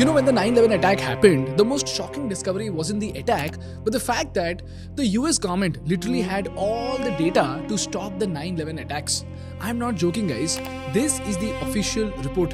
When the 9/11 attack happened, the most shocking discovery wasn't the attack, but the fact that the US government literally had all the data to stop the 9/11 attacks. I'm not joking, guys. This is the official report.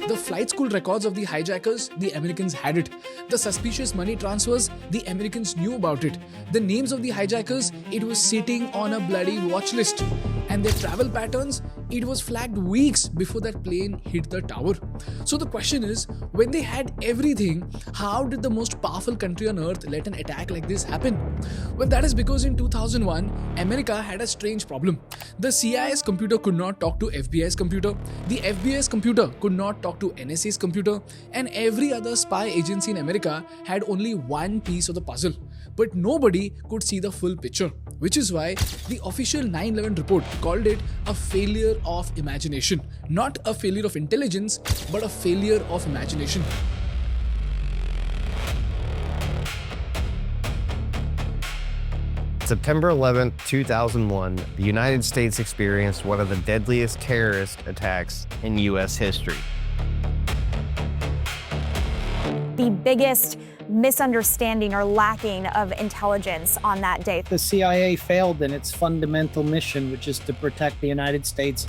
The flight school records of the hijackers, the Americans had it. The suspicious money transfers, the Americans knew about it. The names of the hijackers, it was sitting on a bloody watch list. And their travel patterns, it was flagged weeks before that plane hit the tower. So the question is, when they had everything, how did the most powerful country on earth let an attack like this happen? Well, that is because in 2001, America had a strange problem. The CIA's computer could not talk to FBI's computer, the FBI's computer could not talk to NSA's computer, and every other spy agency in America had only one piece of the puzzle. But nobody could see the full picture, which is why the official 9/11 report called it a failure of imagination. Not a failure of intelligence, but a failure of imagination. September 11, 2001, the United States experienced one of the deadliest terrorist attacks in U.S. history. The biggest misunderstanding or lacking of intelligence on that day. The CIA failed in its fundamental mission, which is to protect the United States.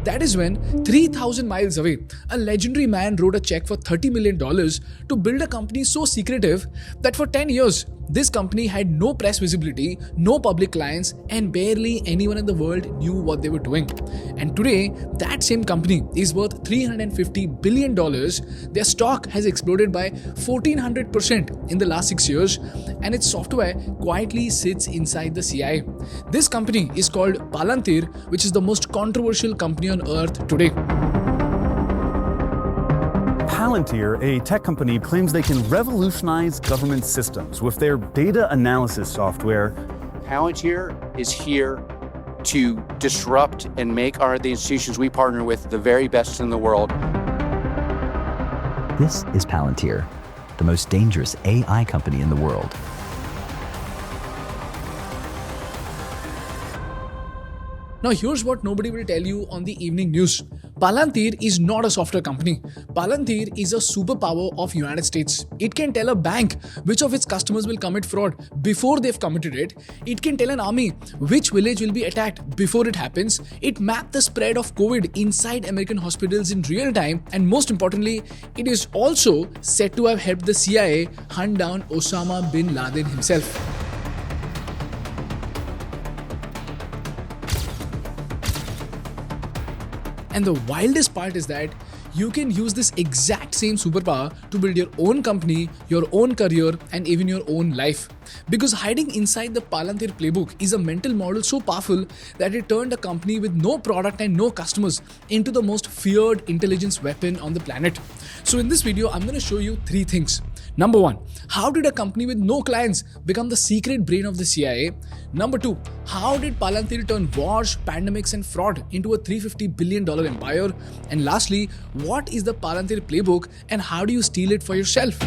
That is when, 3,000 miles away, a legendary man wrote a check for $30 million to build a company so secretive that for 10 years, this company had no press visibility, no public clients, and barely anyone in the world knew what they were doing. And today, that same company is worth $350 billion. Their stock has exploded by 1,400% in the last 6 years, and its software quietly sits inside the CIA. This company is called Palantir, which is the most controversial company on earth today. Palantir, a tech company, claims they can revolutionize government systems with their data analysis software. Palantir is here to disrupt and make the institutions we partner with the very best in the world. This is Palantir, the most dangerous AI company in the world. Now here's what nobody will tell you on the evening news. Palantir is not a software company. Palantir is a superpower of United States. It can tell a bank which of its customers will commit fraud before they've committed it. It can tell an army which village will be attacked before it happens. It mapped the spread of COVID inside American hospitals in real time. And most importantly, it is also said to have helped the CIA hunt down Osama bin Laden himself. And the wildest part is that you can use this exact same superpower to build your own company, your own career, and even your own life. Because hiding inside the Palantir playbook is a mental model so powerful that it turned a company with no product and no customers into the most feared intelligence weapon on the planet. So in this video, I'm going to show you 3 things. Number 1, how did a company with no clients become the secret brain of the CIA? Number 2, how did Palantir turn wars, pandemics, and fraud into a $350 billion empire? And lastly, what is the Palantir playbook and how do you steal it for yourself?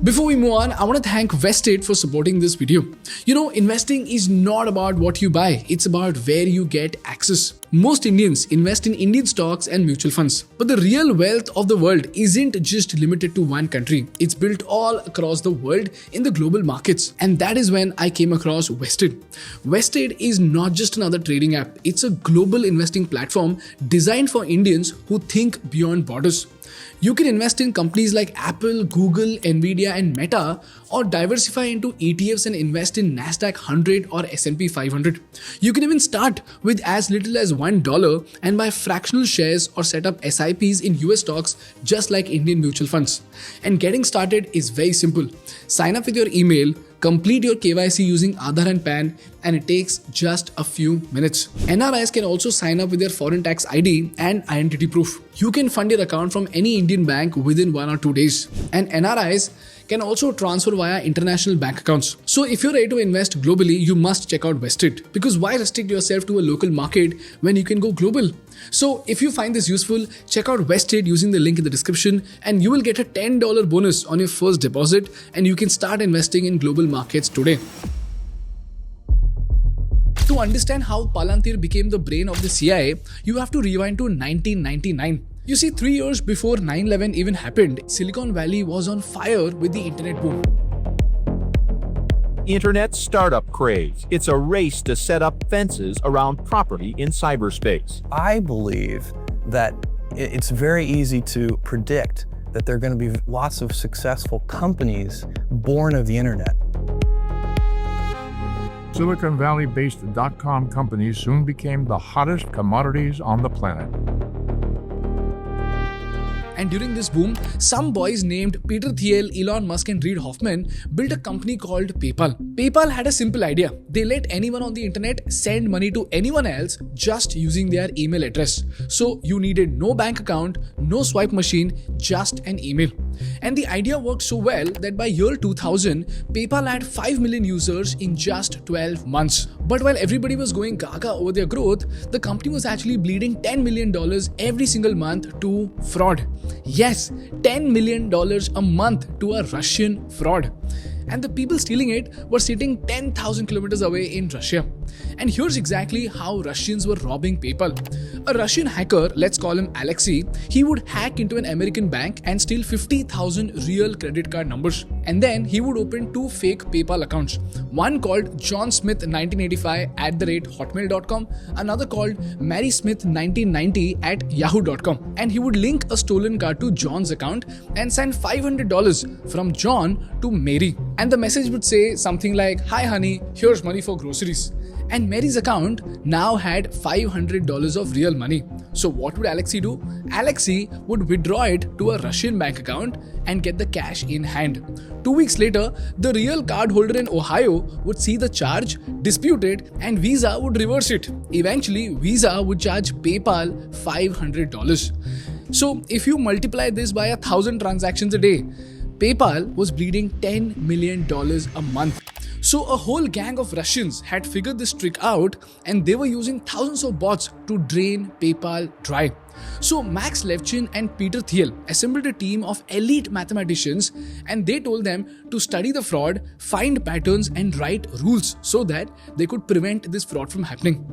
Before we move on, I want to thank Vested for supporting this video. Investing is not about what you buy, it's about where you get access. Most Indians invest in Indian stocks and mutual funds. But the real wealth of the world isn't just limited to one country. It's built all across the world in the global markets. And that is when I came across Vested. Vested is not just another trading app. It's a global investing platform designed for Indians who think beyond borders. You can invest in companies like Apple, Google, Nvidia, and Meta, or diversify into ETFs and invest in Nasdaq 100 or S&P 500. You can even start with as little as $1 and buy fractional shares or set up SIPs in US stocks just like Indian mutual funds. And getting started is very simple. Sign up with your email, Complete your KYC using Aadhaar and PAN, and it takes just a few minutes. NRIs can also sign up with their foreign tax ID and identity proof. You can fund your account from any Indian bank within 1 or 2 days. And NRIs can also transfer via international bank accounts. So if you're ready to invest globally, you must check out Vested, because why restrict yourself to a local market when you can go global? So if you find this useful, check out Vested using the link in the description, and you will get a $10 bonus on your first deposit, and you can start investing in global markets today. To understand how Palantir became the brain of the CIA, you have to rewind to 1999. You see, 3 years before 9/11 even happened, Silicon Valley was on fire with the internet boom. Internet startup craze. It's a race to set up fences around property in cyberspace. I believe that it's very easy to predict that there are going to be lots of successful companies born of the internet. Silicon Valley-based .com companies soon became the hottest commodities on the planet. And during this boom, some boys named Peter Thiel, Elon Musk and Reid Hoffman built a company called PayPal. PayPal had a simple idea. They let anyone on the internet send money to anyone else just using their email address. So you needed no bank account, no swipe machine, just an email. And the idea worked so well that by year 2000, PayPal had 5 million users in just 12 months. But while everybody was going gaga over their growth, the company was actually bleeding $10 million every single month to fraud. Yes, $10 million a month to a Russian fraud. And the people stealing it were sitting 10,000 kilometers away in Russia. And here's exactly how Russians were robbing PayPal. A Russian hacker, let's call him Alexei, he would hack into an American bank and steal 50,000 real credit card numbers. And then he would open 2 fake PayPal accounts. One called johnsmith1985@hotmail.com, another called marysmith1990@yahoo.com. And he would link a stolen card to John's account and send $500 from John to Mary. And the message would say something like, "Hi honey, here's money for groceries." And Mary's account now had $500 of real money. So what would Alexei do? Alexei would withdraw it to a Russian bank account and get the cash in hand. 2 weeks later, the real cardholder in Ohio would see the charge, dispute it, and Visa would reverse it. Eventually, Visa would charge PayPal $500. So if you multiply this by 1,000 transactions a day, PayPal was bleeding $10 million a month. So a whole gang of Russians had figured this trick out, and they were using thousands of bots to drain PayPal dry. So Max Levchin and Peter Thiel assembled a team of elite mathematicians, and they told them to study the fraud, find patterns and write rules so that they could prevent this fraud from happening.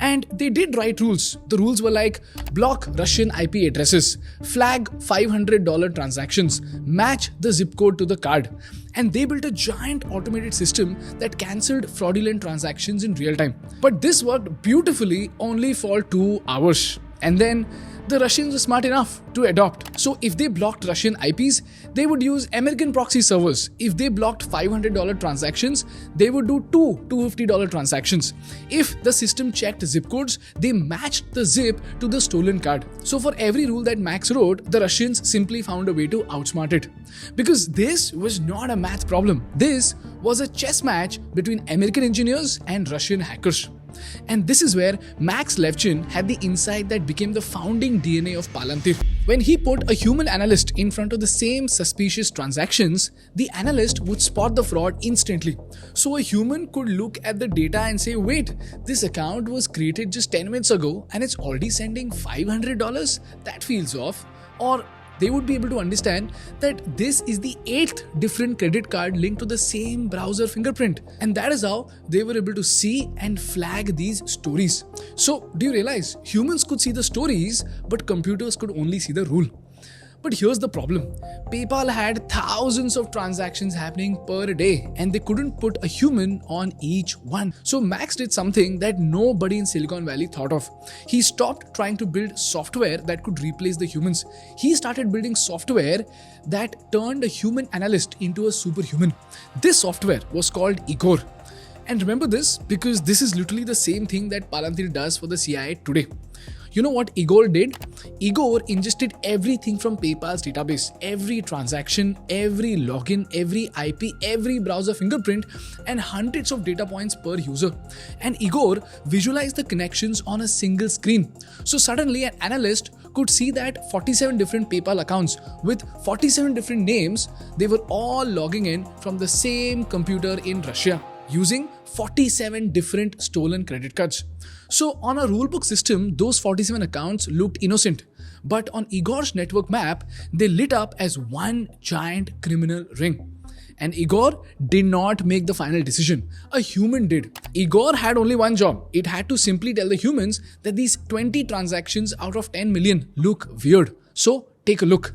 And they did write rules. The rules were like block Russian IP addresses, flag $500 transactions, match the zip code to the card. And they built a giant automated system that cancelled fraudulent transactions in real time. But this worked beautifully only for 2 hours. And then the Russians were smart enough to adopt. So if they blocked Russian IPs, they would use American proxy servers. If they blocked $500 transactions, they would do 2 $250 transactions. If the system checked zip codes, they matched the zip to the stolen card. So for every rule that Max wrote, the Russians simply found a way to outsmart it. Because this was not a math problem. This was a chess match between American engineers and Russian hackers. And this is where Max Levchin had the insight that became the founding DNA of Palantir. When he put a human analyst in front of the same suspicious transactions, the analyst would spot the fraud instantly. So a human could look at the data and say, wait, this account was created just 10 minutes ago and it's already sending $500? That feels off. Or they would be able to understand that this is the 8th different credit card linked to the same browser fingerprint. And that is how they were able to see and flag these stories. So, do you realize humans could see the stories, but computers could only see the rule? But here's the problem. PayPal had thousands of transactions happening per day, and they couldn't put a human on each one. So Max did something that nobody in Silicon Valley thought of. He stopped trying to build software that could replace the humans. He started building software that turned a human analyst into a superhuman. This software was called Igor. And remember this because this is literally the same thing that Palantir does for the CIA today. You know what Igor did? Igor ingested everything from PayPal's database, every transaction, every login, every IP, every browser fingerprint, and hundreds of data points per user. And Igor visualized the connections on a single screen. So suddenly an analyst could see that 47 different PayPal accounts with 47 different names, they were all logging in from the same computer in Russia using 47 different stolen credit cards. So on a rulebook system, those 47 accounts looked innocent. But on Igor's network map, they lit up as one giant criminal ring. And Igor did not make the final decision. A human did. Igor had only one job. It had to simply tell the humans that these 20 transactions out of 10 million look weird. So take a look.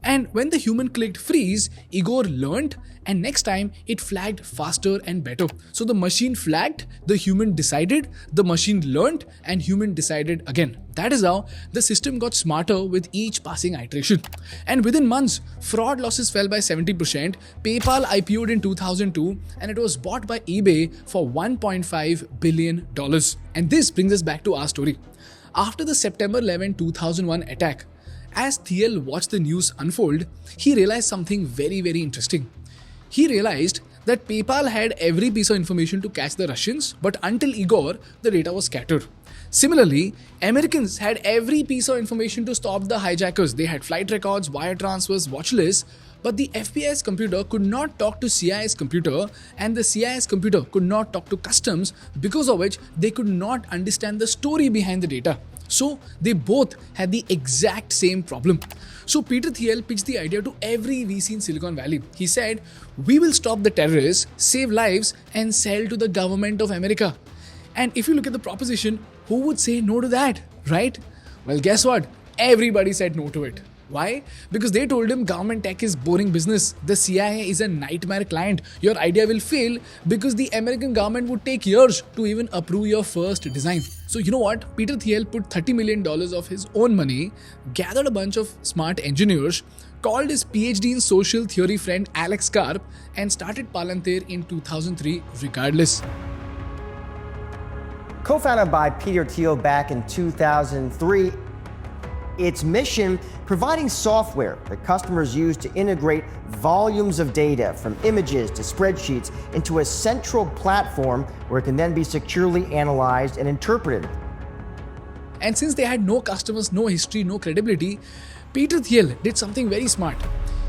And when the human clicked freeze, Igor learned, and next time it flagged faster and better. So the machine flagged, the human decided, the machine learned, and human decided again. That is how the system got smarter with each passing iteration. And within months, fraud losses fell by 70%, PayPal IPO'd in 2002, and it was bought by eBay for $1.5 billion. And this brings us back to our story. After the September 11, 2001 attack, as Thiel watched the news unfold, he realized something very, very interesting. He realized that PayPal had every piece of information to catch the Russians, but until Igor, the data was scattered. Similarly, Americans had every piece of information to stop the hijackers. They had flight records, wire transfers, watch lists, but the FBI's computer could not talk to CIA's computer, and the CIA's computer could not talk to customs, because of which they could not understand the story behind the data. So they both had the exact same problem. So Peter Thiel pitched the idea to every VC in Silicon Valley. He said, "We will stop the terrorists, save lives, and sell to the government of America." And if you look at the proposition, who would say no to that, right? Well, guess what? Everybody said no to it. Why? Because they told him government tech is boring business. The CIA is a nightmare client. Your idea will fail because the American government would take years to even approve your first design. So you know what? Peter Thiel put $30 million of his own money, gathered a bunch of smart engineers, called his PhD in social theory friend Alex Karp, and started Palantir in 2003 regardless. Co-founded by Peter Thiel back in 2003, its mission, providing software that customers use to integrate volumes of data from images to spreadsheets into a central platform where it can then be securely analyzed and interpreted. And since they had no customers, no history, no credibility, Peter Thiel did something very smart.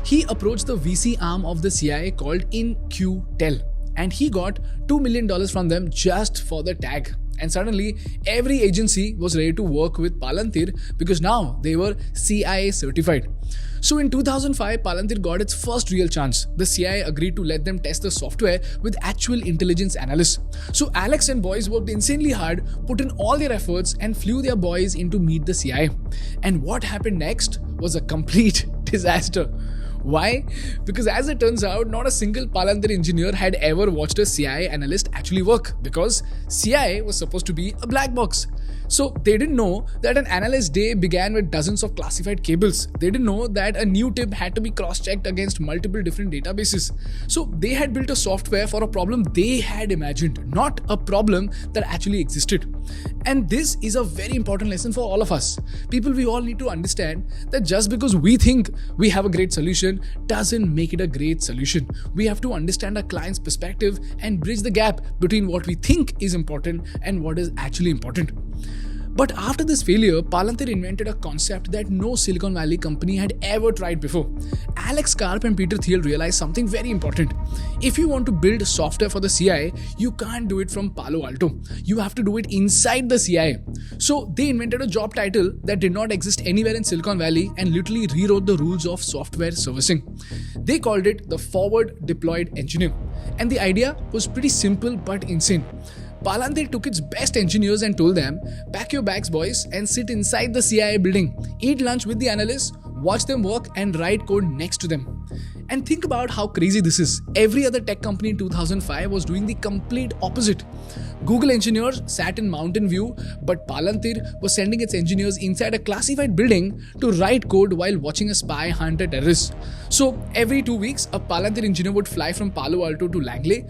He approached the VC arm of the CIA called InQtel, and he got $2 million from them just for the tag. And suddenly, every agency was ready to work with Palantir because now they were CIA certified. So in 2005, Palantir got its first real chance. The CIA agreed to let them test the software with actual intelligence analysts. So Alex and boys worked insanely hard, put in all their efforts, and flew their boys in to meet the CIA. And what happened next was a complete disaster. Why? Because as it turns out, not a single Palantir engineer had ever watched a CIA analyst actually work, because CIA was supposed to be a black box. So they didn't know that an analyst day began with dozens of classified cables. They didn't know that a new tip had to be cross-checked against multiple different databases. So they had built a software for a problem they had imagined, not a problem that actually existed. And this is a very important lesson for all of us. People, we all need to understand that just because we think we have a great solution doesn't make it a great solution. We have to understand our client's perspective and bridge the gap between what we think is important and what is actually important. But after this failure, Palantir invented a concept that no Silicon Valley company had ever tried before. Alex Karp and Peter Thiel realized something very important. If you want to build software for the CIA, you can't do it from Palo Alto. You have to do it inside the CIA. So they invented a job title that did not exist anywhere in Silicon Valley and literally rewrote the rules of software servicing. They called it the Forward Deployed Engineer. And the idea was pretty simple but insane. Palantir took its best engineers and told them, pack your bags boys and sit inside the CIA building, eat lunch with the analysts, watch them work and write code next to them. And think about how crazy this is. Every other tech company in 2005 was doing the complete opposite. Google engineers sat in Mountain View, but Palantir was sending its engineers inside a classified building to write code while watching a spy hunt a terrorist. So every 2 weeks, a Palantir engineer would fly from Palo Alto to Langley.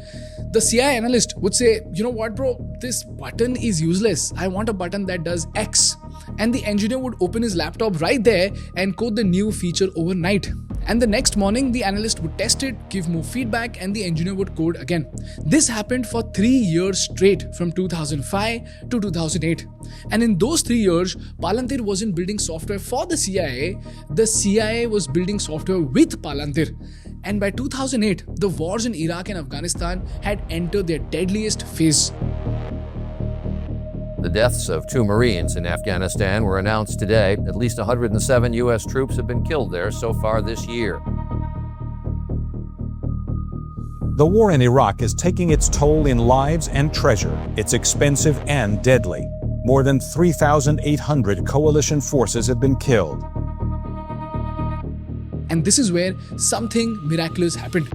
The CIA analyst would say, you know what bro, this button is useless. I want a button that does X. And the engineer would open his laptop right there and code the new feature overnight. And the next morning, the analyst would test it, give more feedback, and the engineer would code again. This happened for 3 years straight, from 2005 to 2008. And in those 3 years, Palantir wasn't building software for the CIA was building software with Palantir. And by 2008, the wars in Iraq and Afghanistan had entered their deadliest phase. The deaths of 2 Marines in Afghanistan were announced today. At least 107 U.S. troops have been killed there so far this year. The war in Iraq is taking its toll in lives and treasure. It's expensive and deadly. More than 3,800 coalition forces have been killed. And this is where something miraculous happened.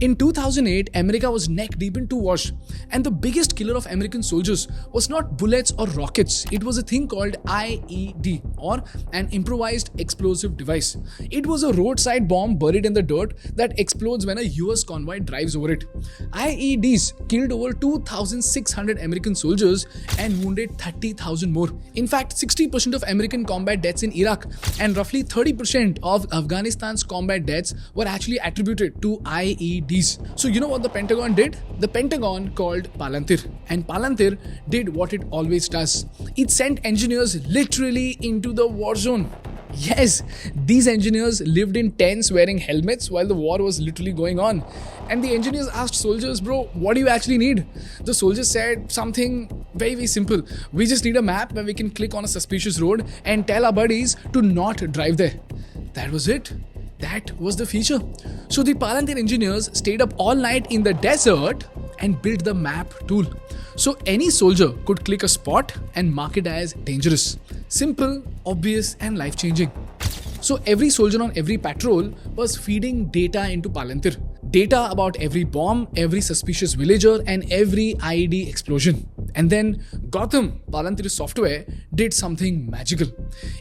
In 2008, America was neck deep in 2 wars, and the biggest killer of American soldiers was not bullets or rockets. It was a thing called IED, or an improvised explosive device. It was a roadside bomb buried in the dirt that explodes when a US convoy drives over it. IEDs killed over 2,600 American soldiers and wounded 30,000 more. In fact, 60% of American combat deaths in Iraq and roughly 30% of Afghanistan's combat deaths were actually attributed to IEDs. So you know what the Pentagon did? The Pentagon called Palantir, and Palantir did what it always does. It sent engineers literally into the war zone. Yes, these engineers lived in tents wearing helmets while the war was literally going on. And the engineers asked soldiers, bro, what do you actually need? The soldiers said something very, very simple. We just need a map where we can click on a suspicious road and tell our buddies to not drive there. That was it. That was the feature. So the Palantir engineers stayed up all night in the desert and built the map tool. So any soldier could click a spot and mark it as dangerous. Simple, obvious, and life-changing. So every soldier on every patrol was feeding data into Palantir. Data about every bomb, every suspicious villager, and every IED explosion. And then Gotham, Palantir's software, did something magical.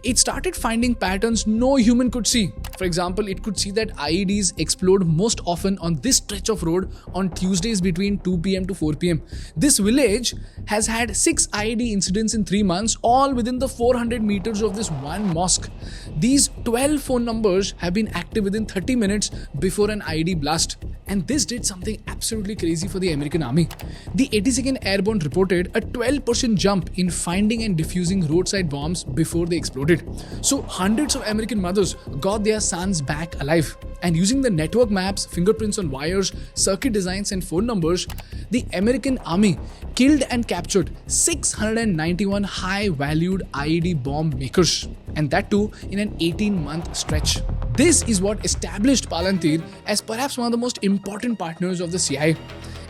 It started finding patterns no human could see. For example, it could see that IEDs explode most often on this stretch of road on Tuesdays between 2 p.m. to 4 p.m. This village has had 6 IED incidents in 3 months, all within the 400 meters of this one mosque. These 12 phone numbers have been active within 30 minutes before an IED blast. And this did something absolutely crazy for the American army. The 82nd Airborne reported a 12% jump in finding and defusing roadside bombs before they exploded. So hundreds of American mothers got their sons back alive. And using the network maps, fingerprints on wires, circuit designs, and phone numbers, the American army killed and captured 691 high-valued IED bomb makers. And that too in an 18-month stretch. This is what established Palantir as perhaps one of the most important partners of the CIA.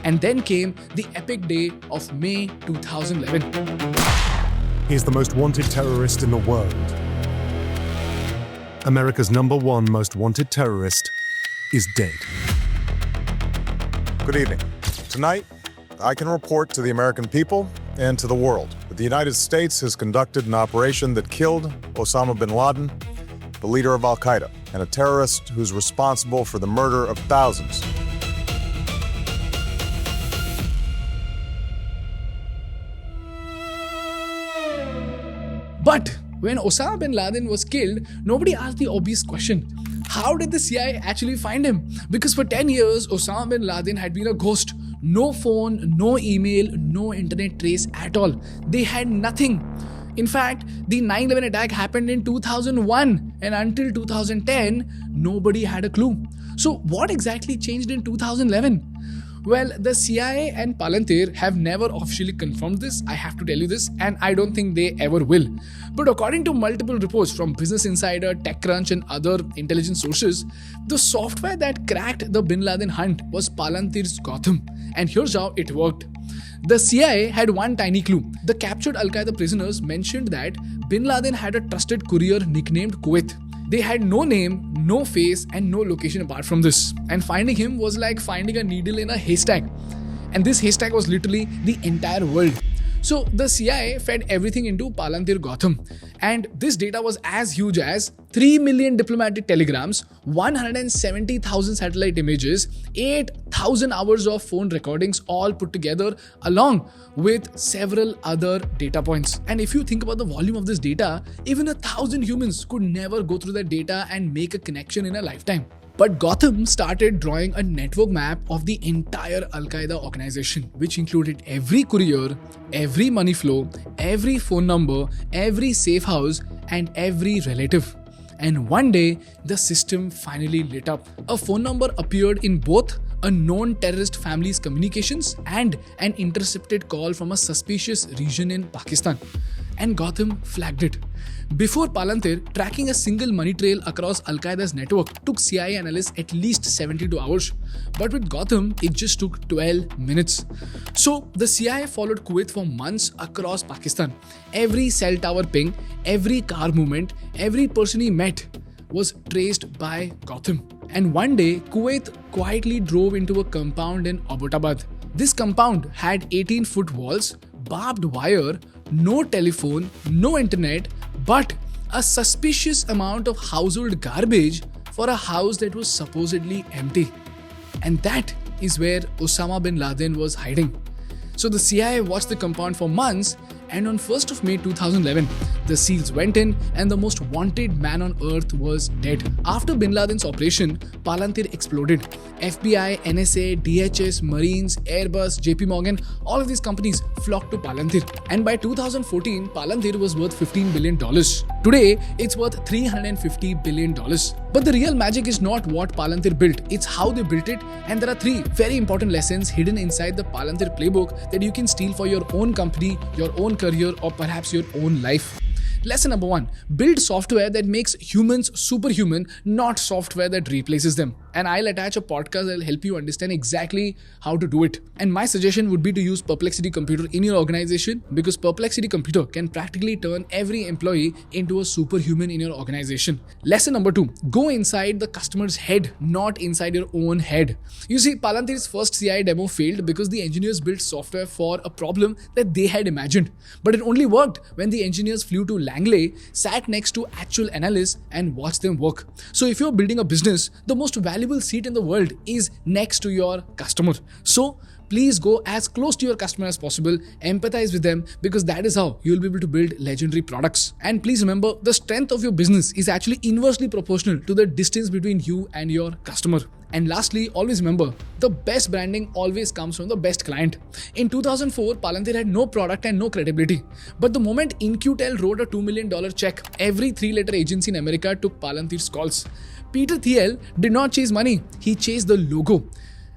And then came the epic day of May 2011. He's the most wanted terrorist in the world. America's #1 most wanted terrorist is dead. Good evening. Tonight, I can report to the American people and to the world that the United States has conducted an operation that killed Osama bin Laden, the leader of Al-Qaeda, and a terrorist who's responsible for the murder of thousands. But when Osama bin Laden was killed, nobody asked the obvious question. How did the CIA actually find him? Because for 10 years, Osama bin Laden had been a ghost. No phone, no email, no internet trace at all. They had nothing. In fact, the 9/11 attack happened in 2001, and until 2010, nobody had a clue. So what exactly changed in 2011? Well, the CIA and Palantir have never officially confirmed this, I have to tell you this, and I don't think they ever will. But according to multiple reports from Business Insider, TechCrunch, and other intelligence sources, the software that cracked the bin Laden hunt was Palantir's Gotham. And here's how it worked. The CIA had one tiny clue. The captured Al-Qaeda prisoners mentioned that bin Laden had a trusted courier nicknamed Kuwait. They had no name, no face, and no location apart from this. And finding him was like finding a needle in a haystack. And this haystack was literally the entire world. So the CIA fed everything into Palantir Gotham, and this data was as huge as 3 million diplomatic telegrams, 170,000 satellite images, 8,000 hours of phone recordings all put together along with several other data points. And if you think about the volume of this data, even 1,000 humans could never go through that data and make a connection in a lifetime. But Gotham started drawing a network map of the entire Al-Qaeda organization, which included every courier, every money flow, every phone number, every safe house, and every relative. And one day, the system finally lit up. A phone number appeared in both a known terrorist family's communications and an intercepted call from a suspicious region in Pakistan. And Gotham flagged it. Before Palantir, tracking a single money trail across Al-Qaeda's network took CIA analysts at least 72 hours. But with Gotham, it just took 12 minutes. So the CIA followed Kuwait for months across Pakistan. Every cell tower ping, every car movement, every person he met was traced by Gotham. And one day, Kuwait quietly drove into a compound in Abbottabad. This compound had 18-foot walls, barbed wire, no telephone, no internet, but a suspicious amount of household garbage for a house that was supposedly empty. And that is where Osama bin Laden was hiding. So the CIA watched the compound for months, and on 1st of May 2011, the SEALs went in and the most wanted man on earth was dead. After bin Laden's operation, Palantir exploded. FBI, NSA, DHS, Marines, Airbus, JP Morgan, all of these companies flocked to Palantir. And by 2014, Palantir was worth $15 billion. Today, it's worth $350 billion. But the real magic is not what Palantir built, it's how they built it. And there are 3 very important lessons hidden inside the Palantir playbook that you can steal for your own company, your own career, or perhaps your own life. Lesson number 1, build software that makes humans superhuman, not software that replaces them. And I'll attach a podcast that'll help you understand exactly how to do it. And my suggestion would be to use Perplexity Computer in your organization, because Perplexity Computer can practically turn every employee into a superhuman in your organization. Lesson number 2, go inside the customer's head, not inside your own head. You see, Palantir's first CI demo failed because the engineers built software for a problem that they had imagined. But it only worked when the engineers flew to Langley, sat next to actual analysts and watched them work. So if you're building a business, the most valuable seat in the world is next to your customer. So please go as close to your customer as possible, empathize with them, because that is how you'll be able to build legendary products. And please remember, the strength of your business is actually inversely proportional to the distance between you and your customer. And lastly, always remember, the best branding always comes from the best client. In 2004, Palantir had no product and no credibility. But the moment In-Q-Tel wrote a $2 million check, every 3-letter agency in America took Palantir's calls. Peter Thiel did not chase money, he chased the logo.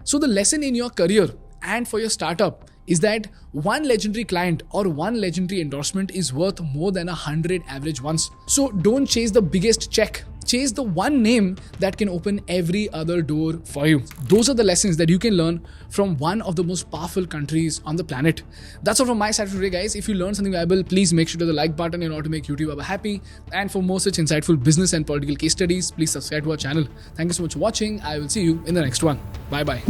So the lesson in your career and for your startup is that one legendary client or one legendary endorsement is worth more than 100 average ones. So don't chase the biggest check. Chase the one name that can open every other door for you. Those are the lessons that you can learn from one of the most powerful countries on the planet. That's all from my side for today, guys. If you learned something valuable, please make sure to the like button in order to make YouTube happy. And for more such insightful business and political case studies, please subscribe to our channel. Thank you so much for watching. I will see you in the next one. Bye-bye.